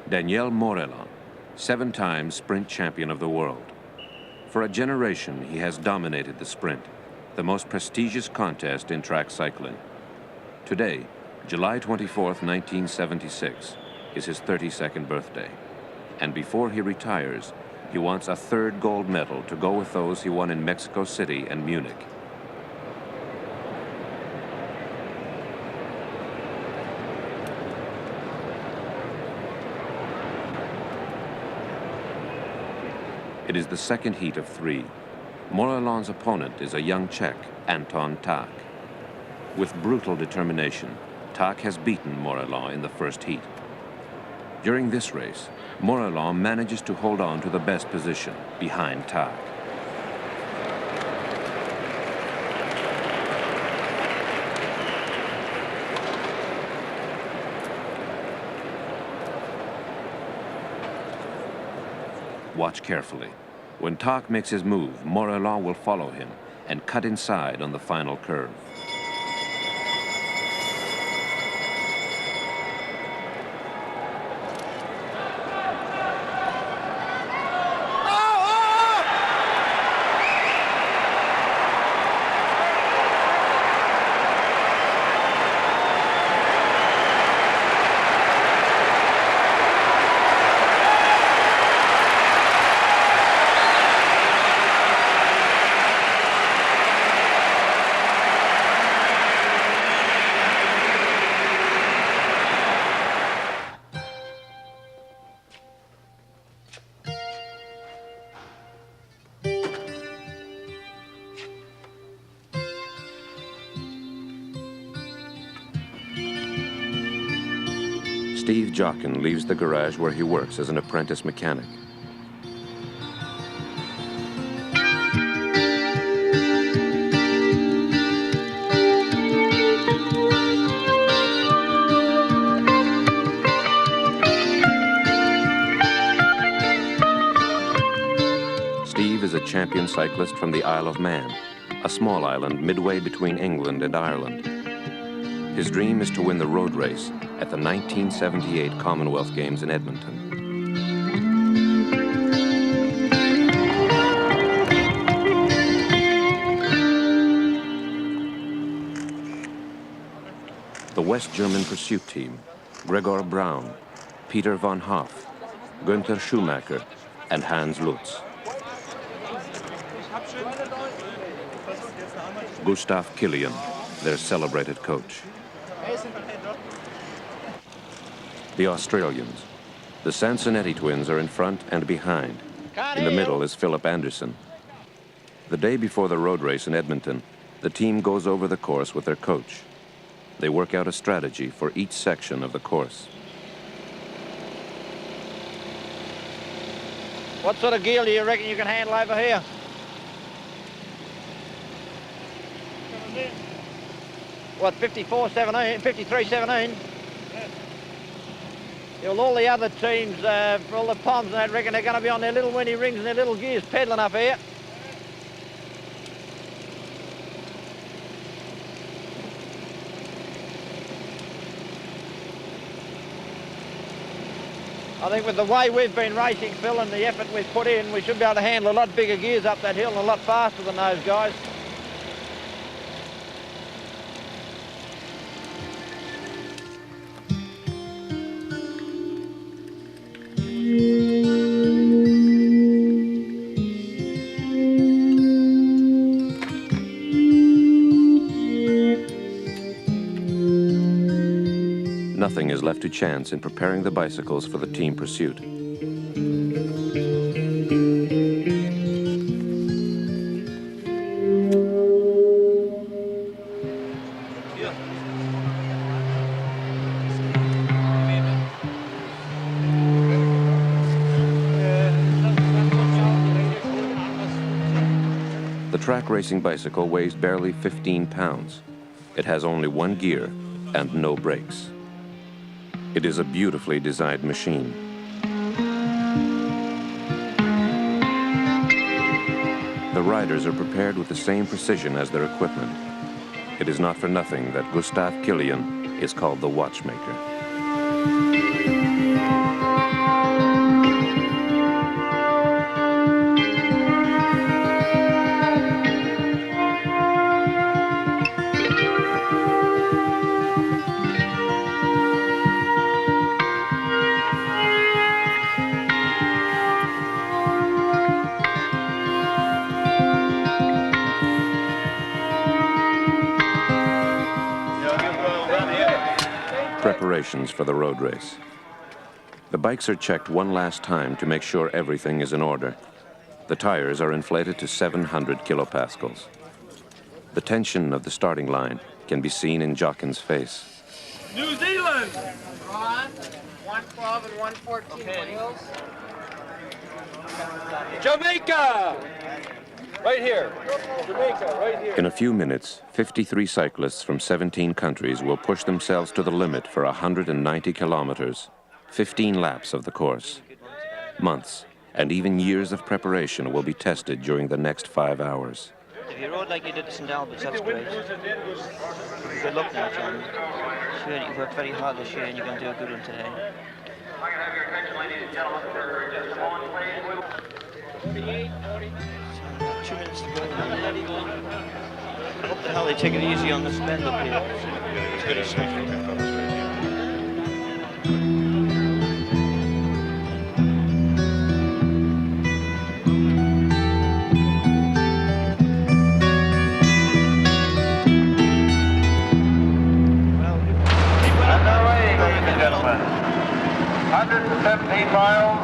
Daniel Morelos, 7-time sprint champion of the world. For a generation, he has dominated the sprint, the most prestigious contest in track cycling. Today, July 24th, 1976, is his 32nd birthday. And before he retires, he wants a third gold medal to go with those he won in Mexico City and Munich. It is the second heat of 3. Morelos' opponent is a young Czech, Anton Tak. With brutal determination, Tak has beaten Morelos in the first heat. During this race, Morelos manages to hold on to the best position, behind Tak. Watch carefully. When Tak makes his move, Morelos will follow him and cut inside on the final curve. Steve Jochen leaves the garage where he works as an apprentice mechanic. Steve is a champion cyclist from the Isle of Man, a small island midway between England and Ireland. His dream is to win the road race at the 1978 Commonwealth Games in Edmonton. The West German pursuit team, Gregor Braun, Peter von Hoff, Günther Schumacher, and Hans Lutz. Gustav Killian, their celebrated coach. The Australians. The Sansonetti twins are in front and behind. In the middle is Philip Anderson. The day before the road race in Edmonton, the team goes over the course with their coach. They work out a strategy for each section of the course. What sort of gear do you reckon you can handle over here? What, 54.17, 53.17? Yeah, well, all the other teams, for all the Poms and that, reckon they're going to be on their little windy rings and their little gears pedaling up here. I think with the way we've been racing, Phil, and the effort we've put in, we should be able to handle a lot bigger gears up that hill and a lot faster than those guys. Nothing is left to chance in preparing the bicycles for the team pursuit. The track racing bicycle weighs barely 15 pounds. It has only one gear and no brakes. It is a beautifully designed machine. The riders are prepared with the same precision as their equipment. It is not for nothing that Gustav Killian is called the watchmaker. preparations for the road race. The bikes are checked one last time to make sure everything is in order. The tires are inflated to 700 kilopascals. The tension of the starting line can be seen in Jockin's face. New Zealand! Ron, 112 and 114 wheels. Jamaica! Right here. Jamaica, right here. In a few minutes, 53 cyclists from 17 countries will push themselves to the limit for 190 kilometers, 15 laps of the course. Months and even years of preparation will be tested during the next 5 hours. If you rode like you did the St. Albans, that's great. Good luck now, John. Sure, you've worked very hard this year and you're going to do a good one today. If I can have your attention, ladies and gentlemen, for just a moment, please. 2 minutes to go. Hope the hell they take it easy on this bend up here. It's very smooth. Underway, ladies and gentlemen. 117 miles,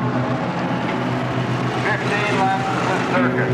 15 laps of the circuit.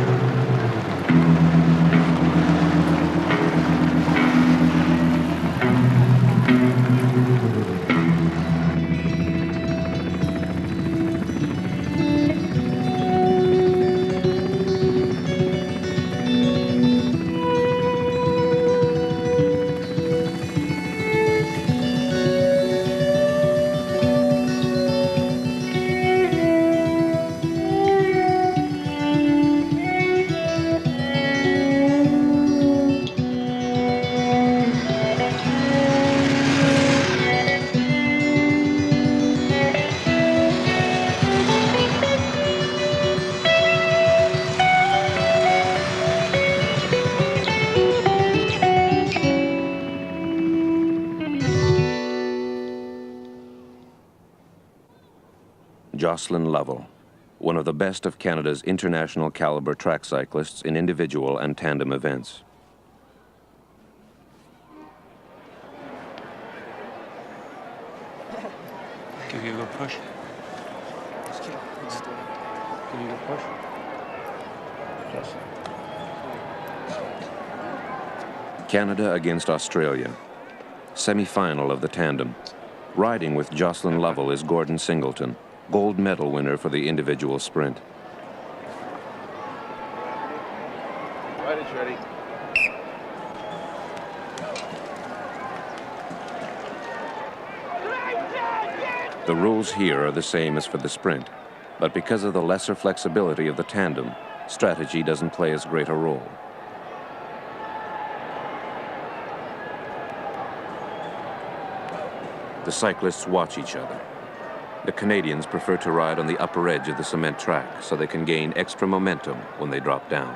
Jocelyn Lovell, one of the best of Canada's international caliber track cyclists in individual and tandem events. Give you a good push. Give you a push. Canada against Australia. Semi-final of the tandem. Riding with Jocelyn Lovell is Gordon Singleton, gold medal winner for the individual sprint. Right, it's ready. The rules here are the same as for the sprint, but because of the lesser flexibility of the tandem, strategy doesn't play as great a role. The cyclists watch each other. The Canadians prefer to ride on the upper edge of the cement track so they can gain extra momentum when they drop down.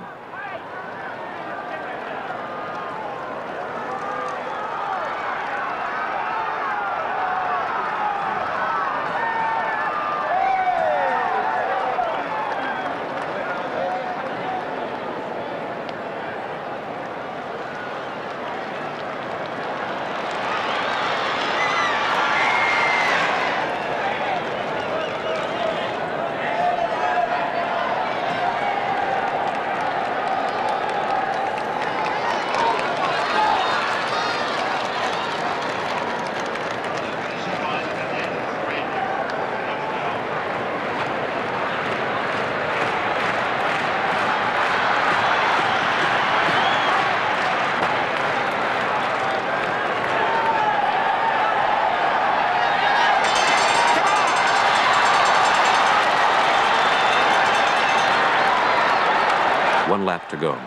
One lap to go.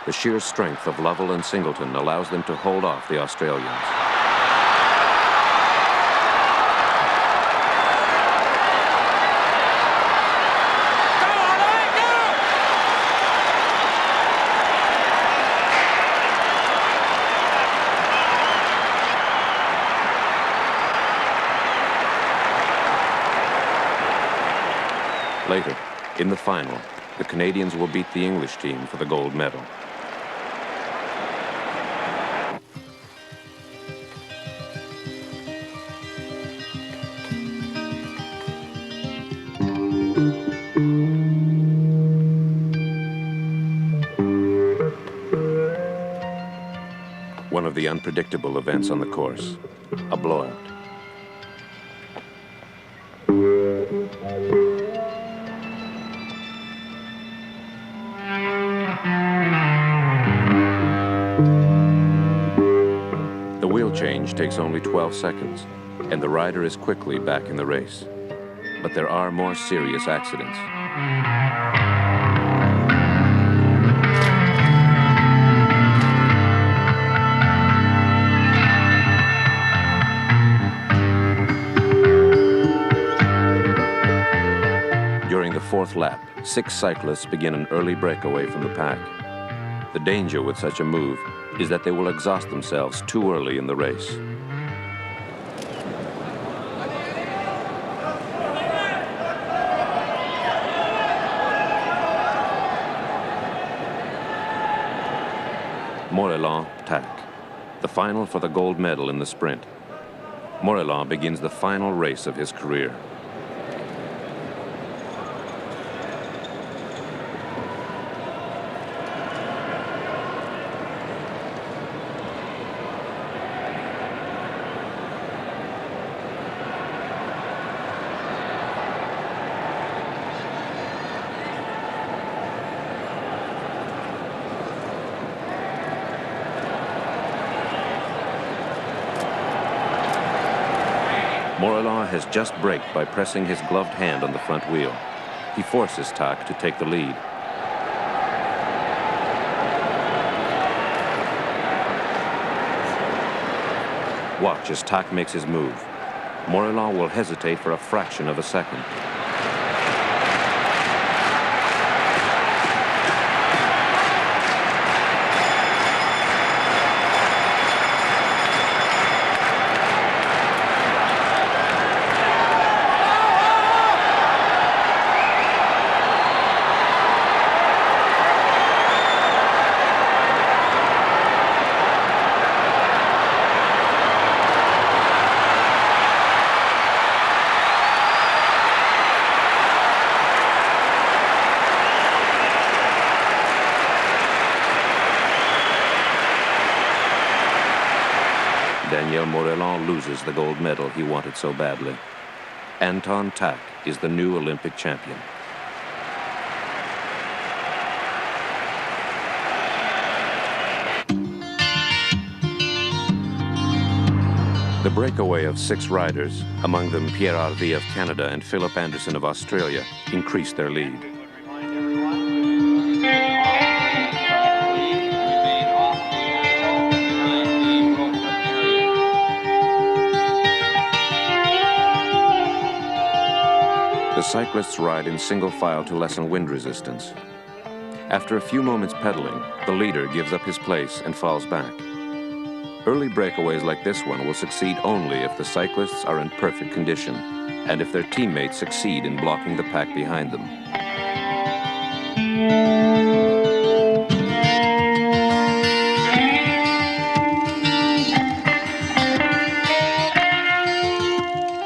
The sheer strength of Lovell and Singleton allows them to hold off the Australians. Later, in the final, the Canadians will beat the English team for the gold medal. of the unpredictable events on the course, a blowout. The wheel change takes only 12 seconds, and the rider is quickly back in the race. But there are more serious accidents. During the fourth lap, 6 cyclists begin an early breakaway from the pack. The danger with such a move is that they will exhaust themselves too early in the race. Moreland Tack, the final for the gold medal in the sprint. Moreland begins the final race of his career. Moreland has just braked by pressing his gloved hand on the front wheel. He forces Tack to take the lead. Watch as Tack makes his move. Moreland will hesitate for a fraction of a second. Daniel Moreland loses the gold medal he wanted so badly. Anton Tack is the new Olympic champion. The breakaway of 6 riders, among them Pierre Harvey of Canada and Philip Anderson of Australia, increased their lead. The cyclists ride in single file to lessen wind resistance. After a few moments pedaling, the leader gives up his place and falls back. Early breakaways like this one will succeed only if the cyclists are in perfect condition and if their teammates succeed in blocking the pack behind them.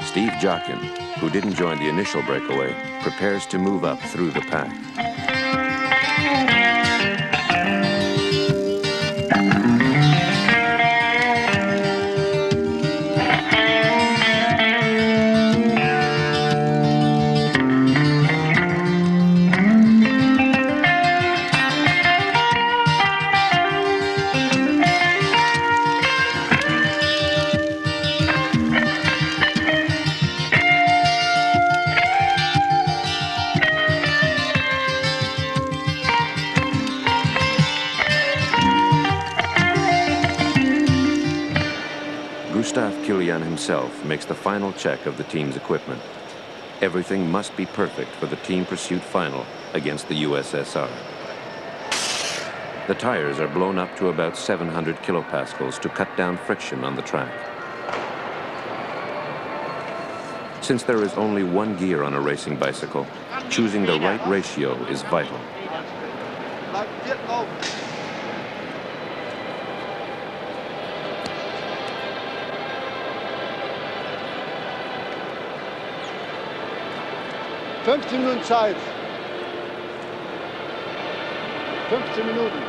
Steve Jockin, who didn't join the initial breakaway, prepares to move up through the pack. Gustav Kilian himself makes the final check of the team's equipment. Everything must be perfect for the team pursuit final against the USSR. The tires are blown up to about 700 kilopascals to cut down friction on the track. Since there is only one gear on a racing bicycle, choosing the right ratio is vital. Minuten Zeit. 15 Minuten.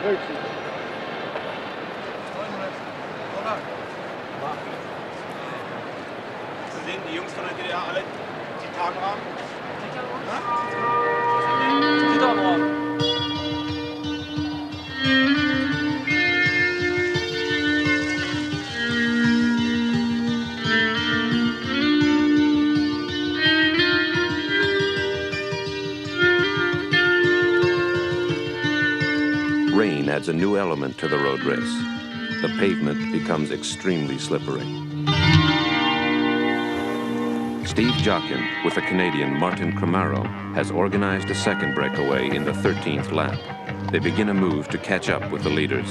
Höchstens. Rain adds a new element to the road race. The pavement becomes extremely slippery. Steve Jockin, with the Canadian Martin Cremaro, has organized a second breakaway in the 13th lap. They begin a move to catch up with the leaders.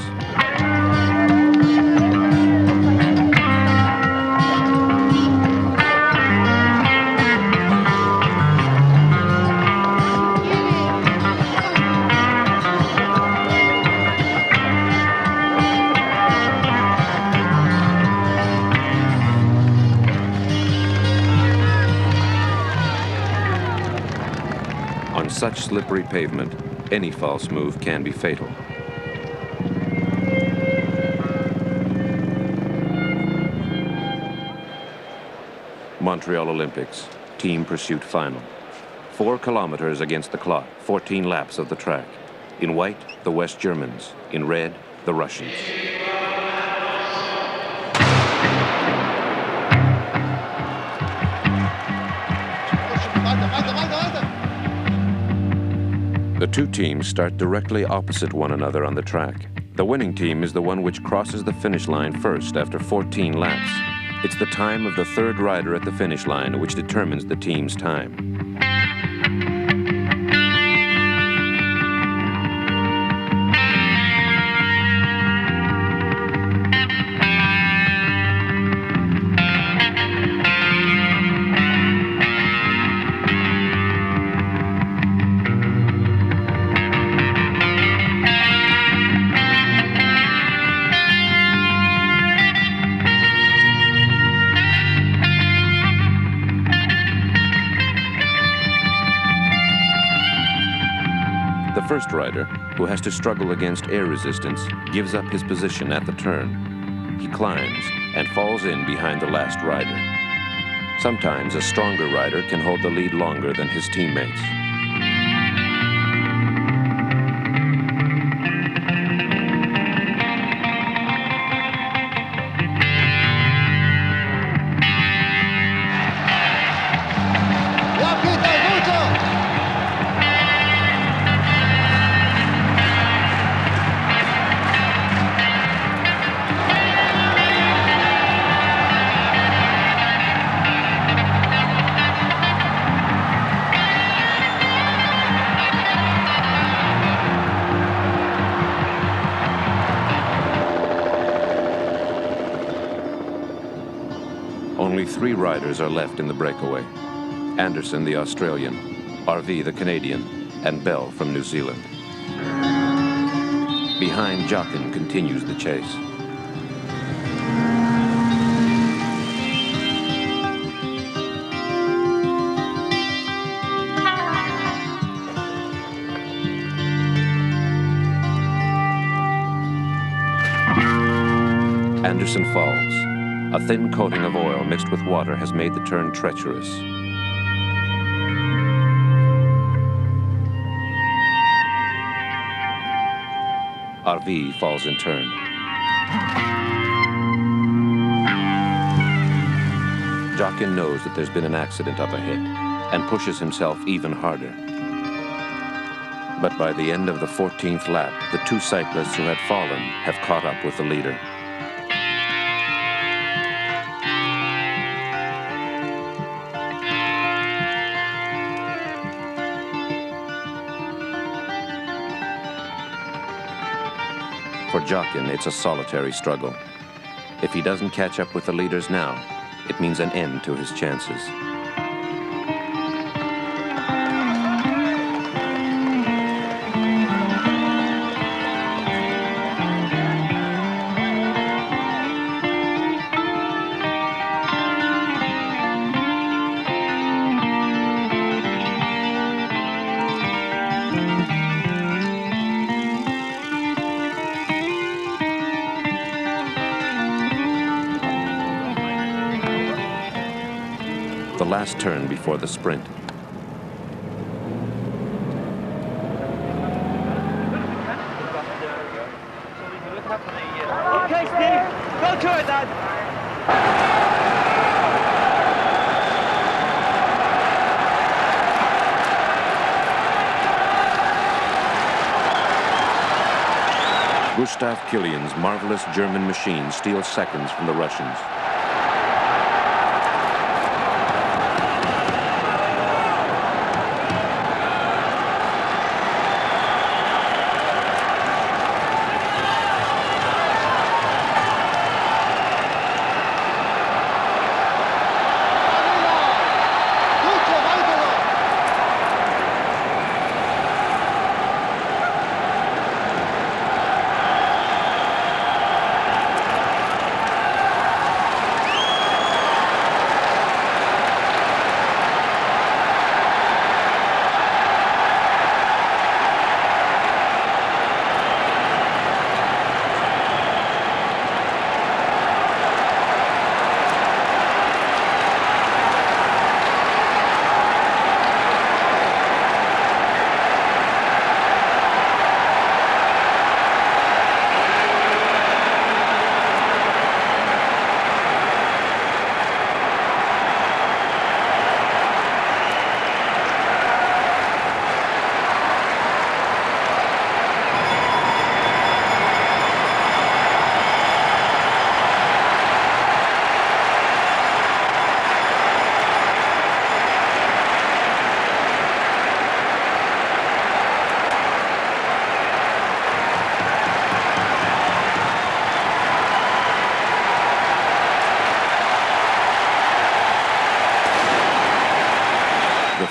On such slippery pavement, any false move can be fatal. Montreal Olympics, team pursuit final. 4 kilometers against the clock, 14 laps of the track. In white, the West Germans. In red, the Russians. The two teams start directly opposite one another on the track. The winning team is the one which crosses the finish line first after 14 laps. It's the time of the third rider at the finish line which determines the team's time. The first rider, who has to struggle against air resistance, gives up his position at the turn. He climbs and falls in behind the last rider. Sometimes a stronger rider can hold the lead longer than his teammates. Only 3 riders are left in the breakaway. Anderson, the Australian, RV, the Canadian, and Bell from New Zealand. Behind, Jockin continues the chase. Anderson falls. A thin coating of oil mixed with water has made the turn treacherous. RV falls in turn. Jockin knows that there's been an accident up ahead and pushes himself even harder. But by the end of the 14th lap, the 2 cyclists who had fallen have caught up with the leader. For Jockin, it's a solitary struggle. If he doesn't catch up with the leaders now, it means an end to his chances. The last turn before the sprint. Okay, Steve, go to it, lad. Gustav Kilian's marvelous German machine steals seconds from the Russians.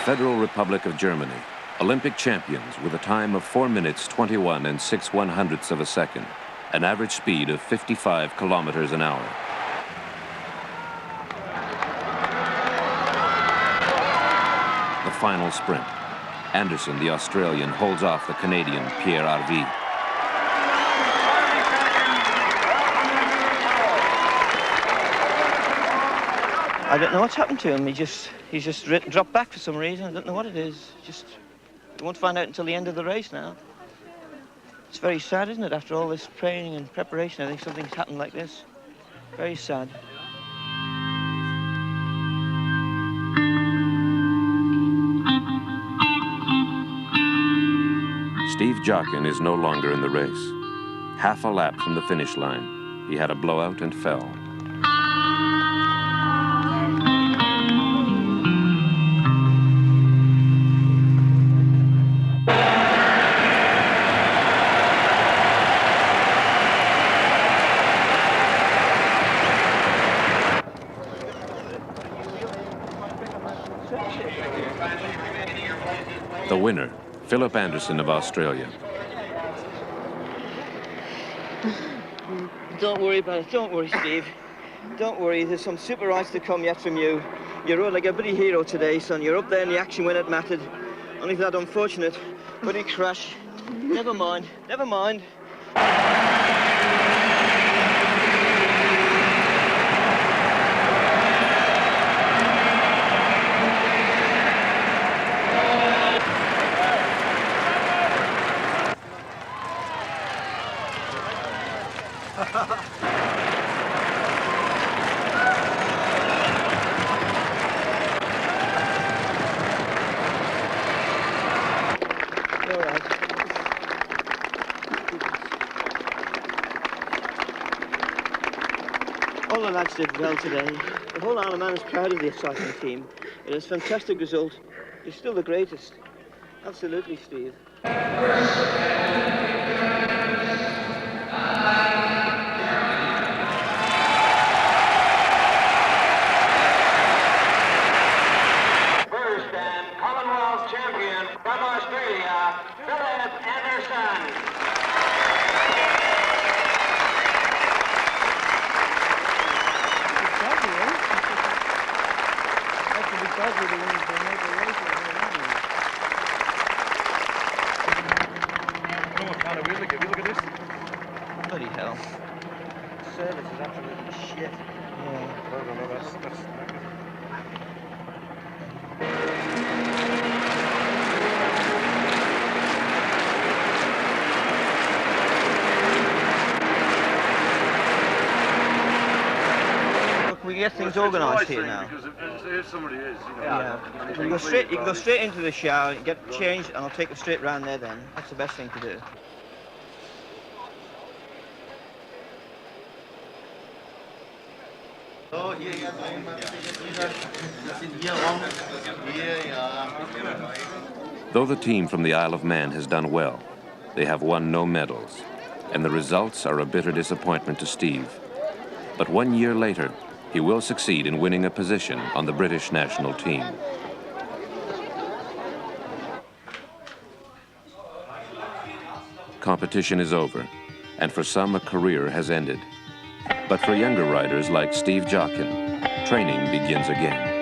Federal Republic of Germany, Olympic champions with a time of 4 minutes 21 and 6/100ths of a second, an average speed of 55 kilometers an hour. The final sprint. Anderson, the Australian, holds off the Canadian Pierre Harvey. I don't know what's happened to him. He's just dropped back for some reason. I don't know what it is. We won't find out until the end of the race now. It's very sad, isn't it? After all this training and preparation, I think something's happened like this. Very sad. Steve Jochen is no longer in the race. Half a lap from the finish line, he had a blowout and fell. The winner, Philip Anderson of Australia. Don't worry about it. Don't worry, Steve. Don't worry. There's some super rides to come yet from you. You rode like a bloody hero today, son. You're up there in the action when it mattered. Only that unfortunate bloody crash. Never mind. Never mind. All the lads did well today. The whole Isle of Man is proud of the cycling team. It is a fantastic result. You're still the greatest. Absolutely, Steve. First and Commonwealth champion from Australia, Philip Anderson. Bloody hell. Service is absolutely shit. Yeah. I don't know, that's get things organised here now. Because if somebody is, you know, Yeah. You can go straight into the shower, get changed, and I'll take it straight round there then. That's the best thing to do. Though the team from the Isle of Man has done well, they have won no medals, and the results are a bitter disappointment to Steve. But 1 year later, he will succeed in winning a position on the British national team. Competition is over, and for some a career has ended. But for younger riders like Steve Jockin, training begins again.